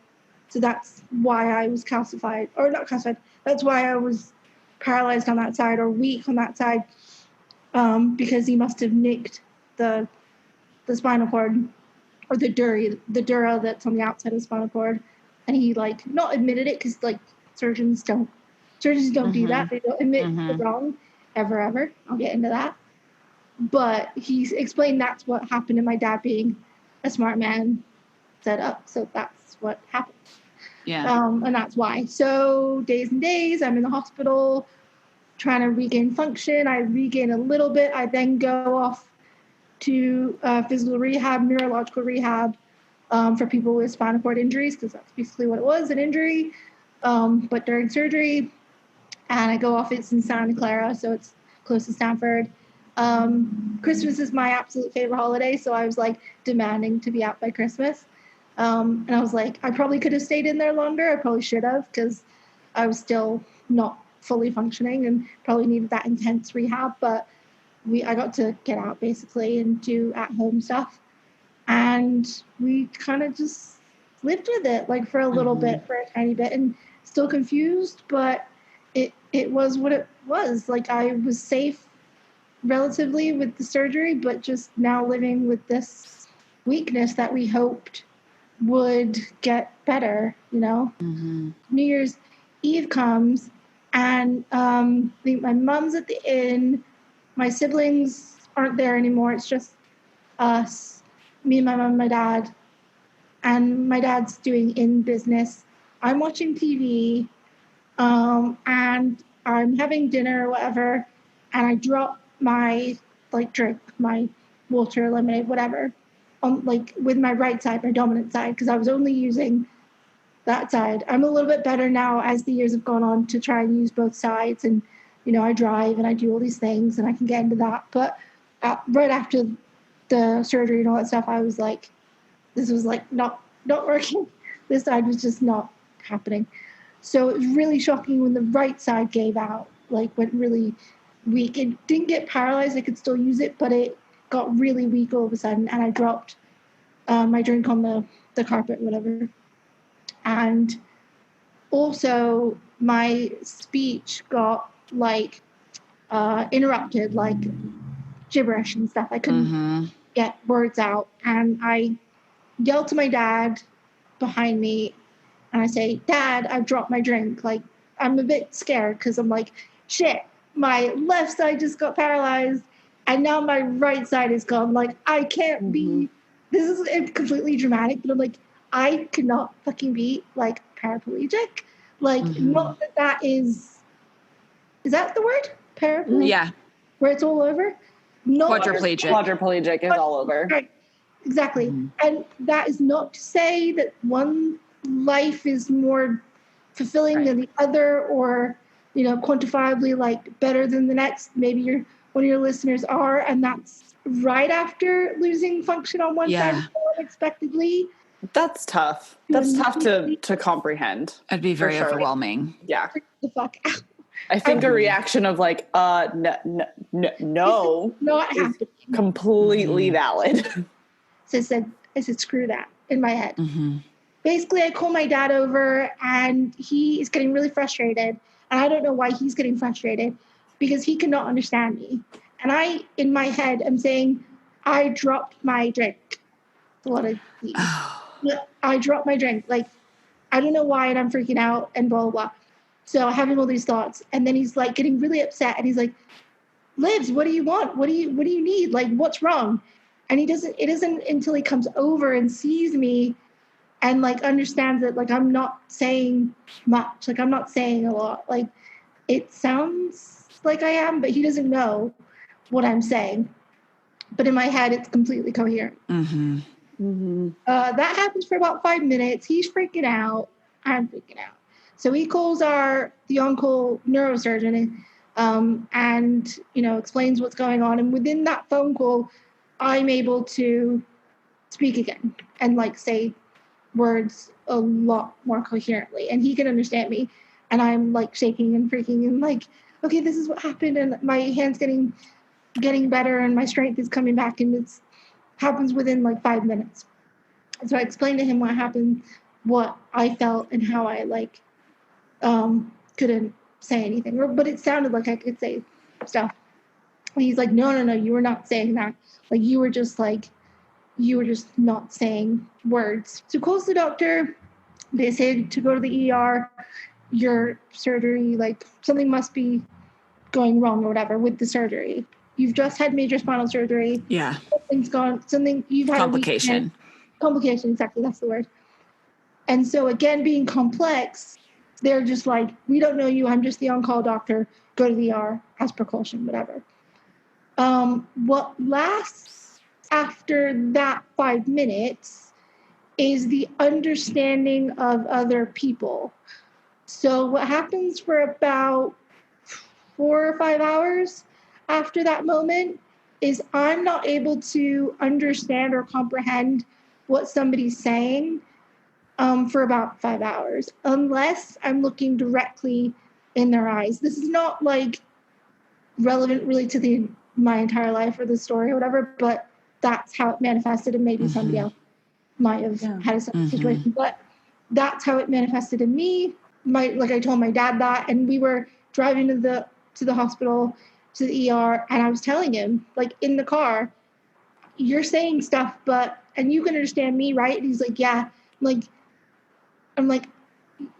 So that's why I was calcified, or not calcified. That's why I was paralyzed on that side or weak on that side, because he must have nicked the spinal cord, or the dura that's on the outside of the spinal cord, and he like not admitted it, because like surgeons don't do that. They don't admit the wrong ever. I'll get into that. But he explained that's what happened, and my dad, being a smart man, set up. So that's what happened. Yeah. And that's why. So days and days, I'm in the hospital trying to regain function. I regain a little bit. I then go off to physical rehab, neurological rehab, for people with spinal cord injuries, because that's basically what it was, an injury, but during surgery. And I go off, it's in Santa Clara, so it's close to Stanford. Christmas is my absolute favorite holiday, so I was like demanding to be out by Christmas. And I was like, I probably could have stayed in there longer. I probably should have, because I was still not fully functioning and probably needed that intense rehab. But I got to get out basically and do at-home stuff. And we kind of just lived with it, like for a little bit, for a tiny bit, and still confused, but it was what it was. Like I was safe relatively with the surgery, but just now living with this weakness that we hoped would get better, New Year's Eve comes, and I think my mom's at the inn. My siblings aren't there anymore. It's just us, me and my mom and my dad. And my dad's doing in business. I'm watching TV, and I'm having dinner or whatever, and I drop my drink, my water, lemonade, whatever, on with my right side, my dominant side, because I was only using that side. I'm a little bit better now as the years have gone on to try and use both sides, and I drive and I do all these things, and I can get into that. But right after the surgery and all that stuff, I was like, this was not working. This side was just not happening. So it was really shocking when the right side gave out, went really weak. It didn't get paralyzed. I could still use it, but it got really weak all of a sudden. And I dropped my drink on the carpet, whatever. And also my speech got interrupted, like gibberish and stuff. I couldn't get words out. And I yelled to my dad behind me, and I say, Dad, I've dropped my drink. Like, I'm a bit scared because I'm like, shit, my left side just got paralyzed, and now my right side is gone. Like, I can't be, this is completely dramatic, but I'm like, I could not fucking be, like, paraplegic. Like, not that is that the word? Paraplegic? Yeah. Where it's all over? Quadriplegic is all over. Right. Exactly. And that is not to say that one life is more fulfilling than the other, or, you know, quantifiably like better than the next. Maybe one of your listeners are, and that's right after losing function on one side unexpectedly. That's tough. That's tough to comprehend. It'd be very overwhelming. Yeah. Freak the fuck out. I think a reaction of like, no, not happening. Completely valid. So I said, screw that in my head. Basically, I call my dad over, and he is getting really frustrated. And I don't know why he's getting frustrated, because he cannot understand me. And I, in my head, am saying, I dropped my drink. What I see. I dropped my drink. Like, I don't know why, and I'm freaking out, and blah, blah, blah. So having all these thoughts. And then he's like getting really upset, and he's like, Livs, what do you want? What do you need? Like, what's wrong? And it isn't until he comes over and sees me and like understands that like I'm not saying much, like I'm not saying a lot. Like, it sounds like I am, but he doesn't know what I'm saying. But in my head, it's completely coherent. That happens for about 5 minutes. He's freaking out. I'm freaking out. So he calls the on-call neurosurgeon and, you know, explains what's going on. And within that phone call, I'm able to speak again and like say words a lot more coherently, and he can understand me. And I'm like shaking and freaking and like, okay, this is what happened, and my hand's getting better, and my strength is coming back, and it happens within like 5 minutes. And so I explained to him what happened, what I felt, and how I like couldn't say anything, but it sounded like I could say stuff. And he's like, no, you were not saying that. Like, you were just not saying words. So calls the doctor. They say to go to the ER. Your surgery, like something must be going wrong or whatever with the surgery. You've just had major spinal surgery. Yeah. Something you've had complication. Complication, exactly, that's the word. And so again, being complex, they're just like, we don't know you. I'm just the on-call doctor. Go to the ER as precaution, whatever. What lasts after that 5 minutes is the understanding of other people. So what happens for about 4 or 5 hours after that moment is I'm not able to understand or comprehend what somebody's saying for about 5 hours, unless I'm looking directly in their eyes. This is not like relevant really to my entire life or the story or whatever, but that's how it manifested, and maybe somebody else might have had a similar situation, but that's how it manifested in me. Like I told my dad that, and we were driving to the hospital, to the ER, and I was telling him, like in the car, you're saying stuff, and you can understand me, right? And he's like, yeah. I'm like,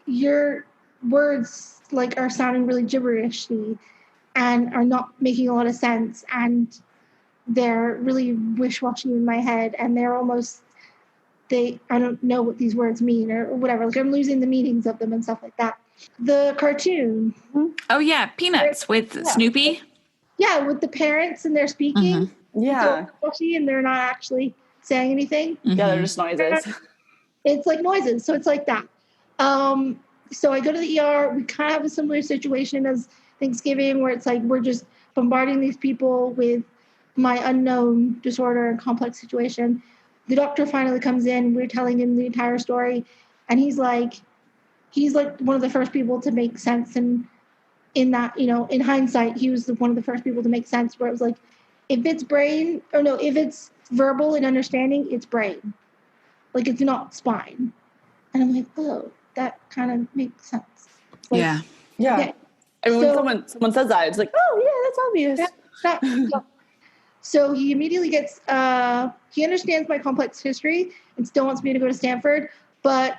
your words like are sounding really gibberishy and are not making a lot of sense, and they're really wish-washy in my head, and they're almost, I don't know what these words mean or whatever. Like, I'm losing the meanings of them and stuff like that. The cartoon. Oh yeah, Peanuts with Snoopy. Yeah, with the parents and they're speaking. Yeah. And they're not actually saying anything. Yeah, they're just noises. It's like noises, so it's like that. So I go to the ER. We kind of have a similar situation as Thanksgiving, where it's like we're just bombarding these people with my unknown disorder and complex situation. The doctor finally comes in. We're telling him the entire story, and he's like one of the first people to make sense. And in that, you know, in hindsight, he was one of the first people to make sense, where it was like, if it's verbal and understanding, it's brain. Like, it's not spine. And I'm like, oh, that kind of makes sense. Like, yeah. I mean, when someone says that, it's like, oh yeah, that's obvious. So he immediately gets, he understands my complex history and still wants me to go to Stanford. But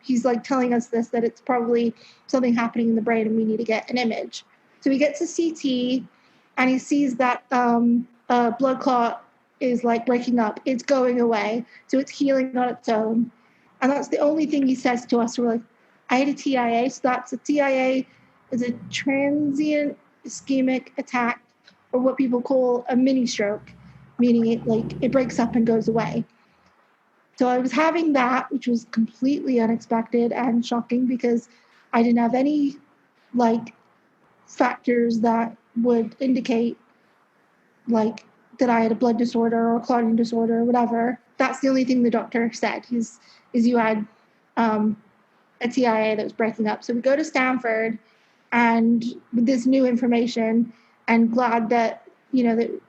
he's like telling us that it's probably something happening in the brain and we need to get an image. So he gets a CT and he sees that blood clot is like breaking up. It's going away. So it's healing on its own. And that's the only thing he says to us. So we're like, I had a TIA. So that's a TIA is a transient ischemic attack, or what people call a mini stroke, meaning it breaks up and goes away. So I was having that, which was completely unexpected and shocking because I didn't have any factors that would indicate that I had a blood disorder or clotting disorder or whatever. That's the only thing the doctor said is you had a TIA that was breaking up. So we go to Stanford, and with this new information, and glad that that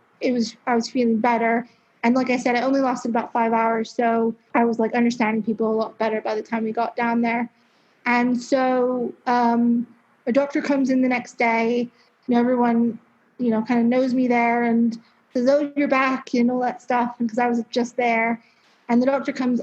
I was feeling better. And like I said, it only lasted about 5 hours, so I was understanding people a lot better by the time we got down there. And so a doctor comes in the next day, and everyone kind of knows me there and says, "Oh, you're back," and all that stuff, because I was just there. And a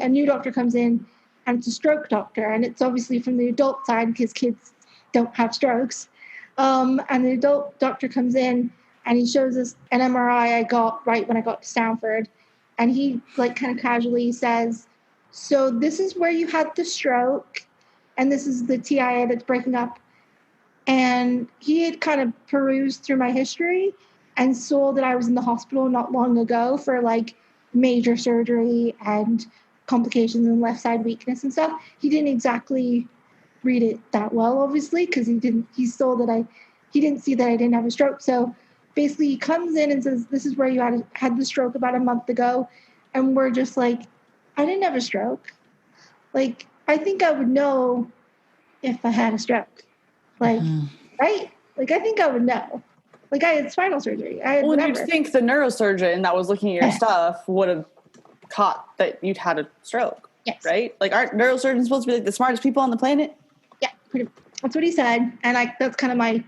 new doctor comes in, and it's a stroke doctor, and it's obviously from the adult side because kids don't have strokes. And the adult doctor comes in, and he shows us an MRI I got right when I got to Stanford. And he kind of casually says, "So this is where you had the stroke, and this is the TIA that's breaking up." And he had kind of perused through my history and saw that I was in the hospital not long ago for major surgery and complications and left side weakness and stuff. He didn't exactly read it that well, obviously, because he didn't see that I didn't have a stroke. So basically he comes in and says, "This is where you had the stroke about a month ago." And we're just like, "I didn't have a stroke. I think I would know if I had a stroke." Right? I think I would know. I had spinal surgery. Well, you'd think the neurosurgeon that was looking at your stuff would have caught that you'd had a stroke. Yes. Right? Aren't neurosurgeons supposed to be the smartest people on the planet? Yeah, pretty much. That's what he said. And that's kind of my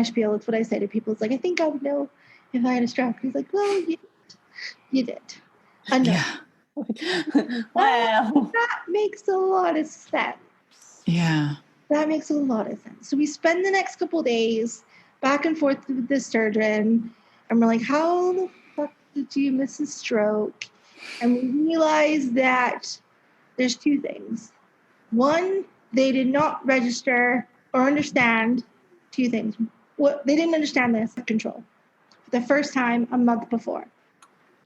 spiel. It's what I say to people. It's I think I would know if I had a stroke. He's like, "Well, you did." I know. Yeah. Wow. That makes a lot of sense. Yeah. That makes a lot of sense. So we spend the next couple of days back and forth with the surgeon, and we're like, "How the fuck did you miss a stroke?" And we realize that there's two things. One, they did not register or understand two things. They didn't understand this control for the first time a month before.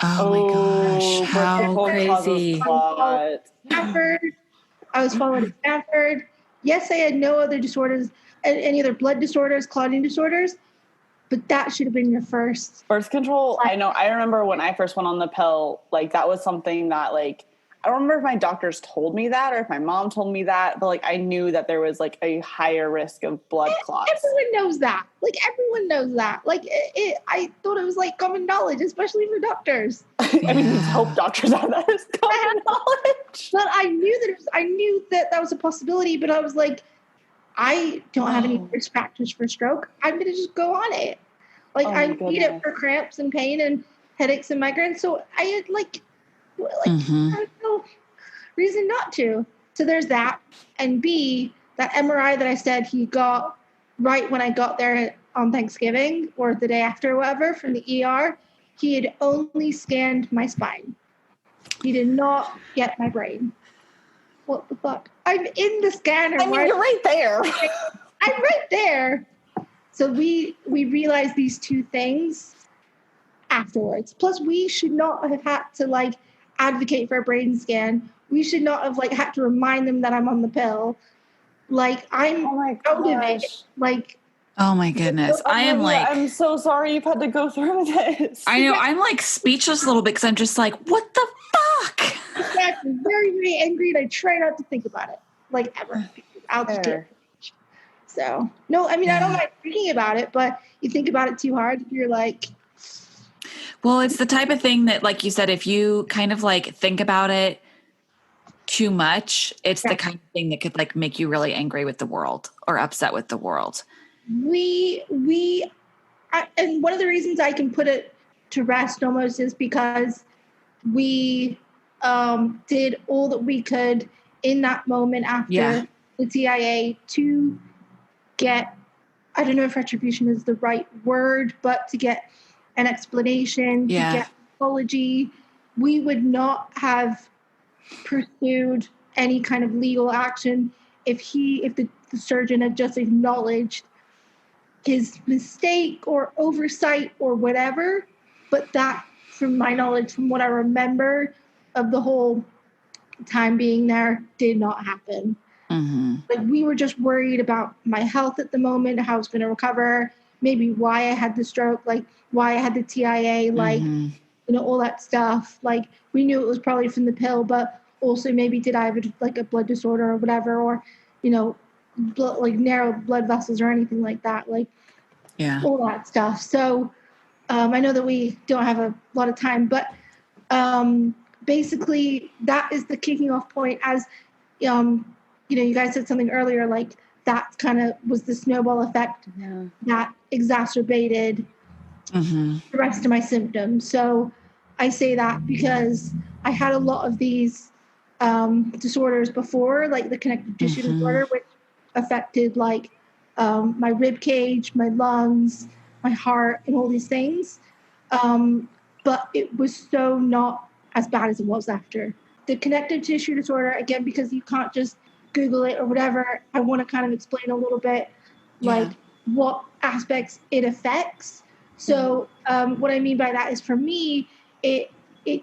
Oh my gosh, how crazy. Stanford. I was followed at Stanford. Yes, I had no other disorders, any other blood disorders, clotting disorders, but that should have been your first. Birth control, I know. I remember when I first went on the pill, that was something that, I don't remember if my doctors told me that or if my mom told me that, but I knew that there was a higher risk of blood clots. Everyone knows that. Everyone knows that. I thought it was common knowledge, especially for doctors. I mean, I hope doctors have that as common knowledge. But I knew that was a possibility, but I was like, I don't have any risk factors for stroke. I'm going to just go on it. I need it for cramps and pain and headaches and migraines. So I had I had no reason not to. So there's that. And B, that MRI that I said he got right when I got there on Thanksgiving or the day after or whatever from the ER, he had only scanned my spine. He did not get my brain. What the fuck? I'm in the scanner. I mean, you're right there. I'm right there. So we realized these two things afterwards. Plus, we should not have had to advocate for a brain scan. We should not have had to remind them that I'm on the pill. I'm out of it. Oh my goodness. I am I'm so sorry you've had to go through this. I know. I'm speechless a little bit because I'm just what the fuck? Exactly. Very, very angry, and I try not to think about it ever. I'll just get it. So no, I mean I don't like thinking about it, but you think about it too hard, you're well, it's the type of thing that, like you said, if you kind of think about it too much, it's Yeah. the kind of thing that could like make you really angry with the world or upset with the world. And one of the reasons I can put it to rest almost is because we did all that we could in that moment after the TIA to get, I don't know if retribution is the right word, but to get an explanation, to get apology. We would not have pursued any kind of legal action if the surgeon had just acknowledged his mistake or oversight or whatever. But that, from my knowledge, from what I remember of the whole time being there, did not happen. Mm-hmm. Like, we were just worried about my health at the moment, how I was going to recover, maybe why I had the stroke, like why I had the TIA, like, all that stuff. Like, we knew it was probably from the pill, but also maybe did I have a blood disorder or whatever, or, narrow blood vessels or anything like that, like all that stuff. So I know that we don't have a lot of time, but basically that is the kicking off point. As you guys said something earlier, like that kind of was the snowball effect that exacerbated the rest of my symptoms. So I say that because I had a lot of these disorders before, like the connective tissue disorder, which affected like my rib cage, my lungs, my heart, and all these things. But it was so not as bad as it was after. The connective tissue disorder, again, because you can't just Google it or whatever, I want to kind of explain a little bit like what aspects it affects. So what I mean by that is, for me, it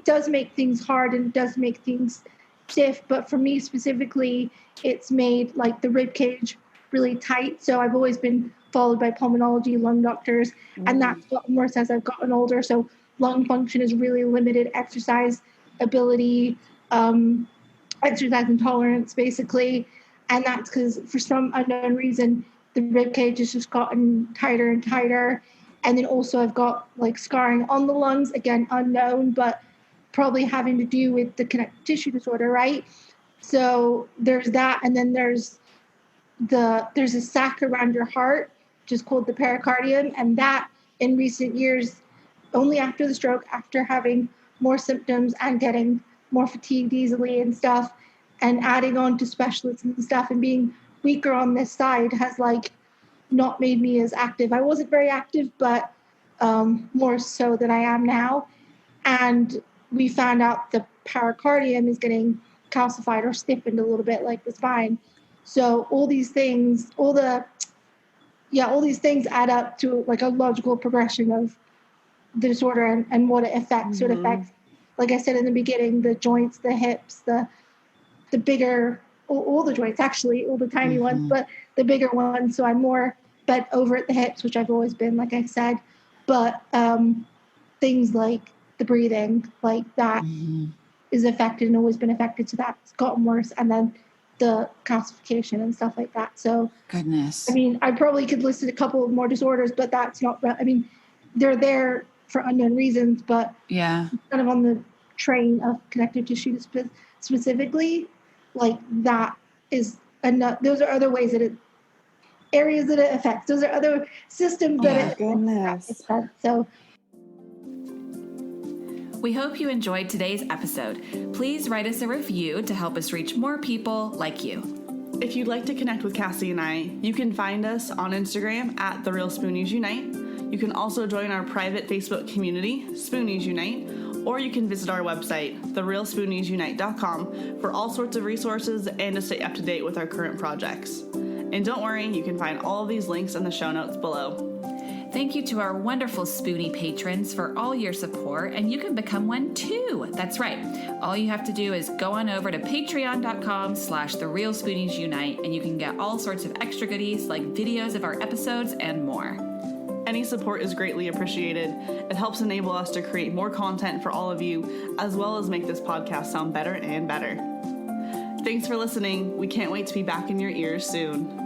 does make things hard and it does make things stiff. But for me specifically, it's made like the rib cage really tight. So I've always been followed by pulmonology, lung doctors, and that's gotten worse as I've gotten older. So lung function is really limited, exercise ability, exercise intolerance, basically. And that's because for some unknown reason, the rib cage has just gotten tighter and tighter. And then also I've got like scarring on the lungs, again, unknown, but probably having to do with the connective tissue disorder, right? So there's that. And then there's a sac around your heart, which is called the pericardium. And that in recent years, only after the stroke, after having more symptoms and getting more fatigued easily and stuff, and adding on to specialists and stuff and being weaker on this side, has like not made me as active. I wasn't very active, but more so than I am now. And we found out the pericardium is getting calcified or stiffened a little bit, like the spine. So all these things, all these things add up to like a logical progression of the disorder and what it affects. So it affects, like I said in the beginning, the joints, the hips, the bigger, all the joints actually, all the tiny ones, but the bigger ones. So I'm more bent over at the hips, which I've always been, like I said. But things like the breathing, like that is affected and always been affected. So that's gotten worse. And then the calcification and stuff like that. So, goodness. I mean, I probably could list a couple of more disorders, but that's not, I mean, they're there for unknown reasons, but kind of on the train of connective tissue specifically, like that is enough. Those are other ways that areas that it affects. Those are other systems that it affects. So we hope you enjoyed today's episode. Please write us a review to help us reach more people like you. If you'd like to connect with Cassie and I, you can find us on Instagram at The Real Spoonies Unite. You can also join our private Facebook community, Spoonies Unite, or you can visit our website, therealspooniesunite.com, for all sorts of resources and to stay up to date with our current projects. And don't worry, you can find all of these links in the show notes below. Thank you to our wonderful Spoonie patrons for all your support, and you can become one too. That's right. All you have to do is go on over to patreon.com/therealspooniesunite, and you can get all sorts of extra goodies like videos of our episodes and more. Any support is greatly appreciated. It helps enable us to create more content for all of you, as well as make this podcast sound better and better. Thanks for listening. We can't wait to be back in your ears soon.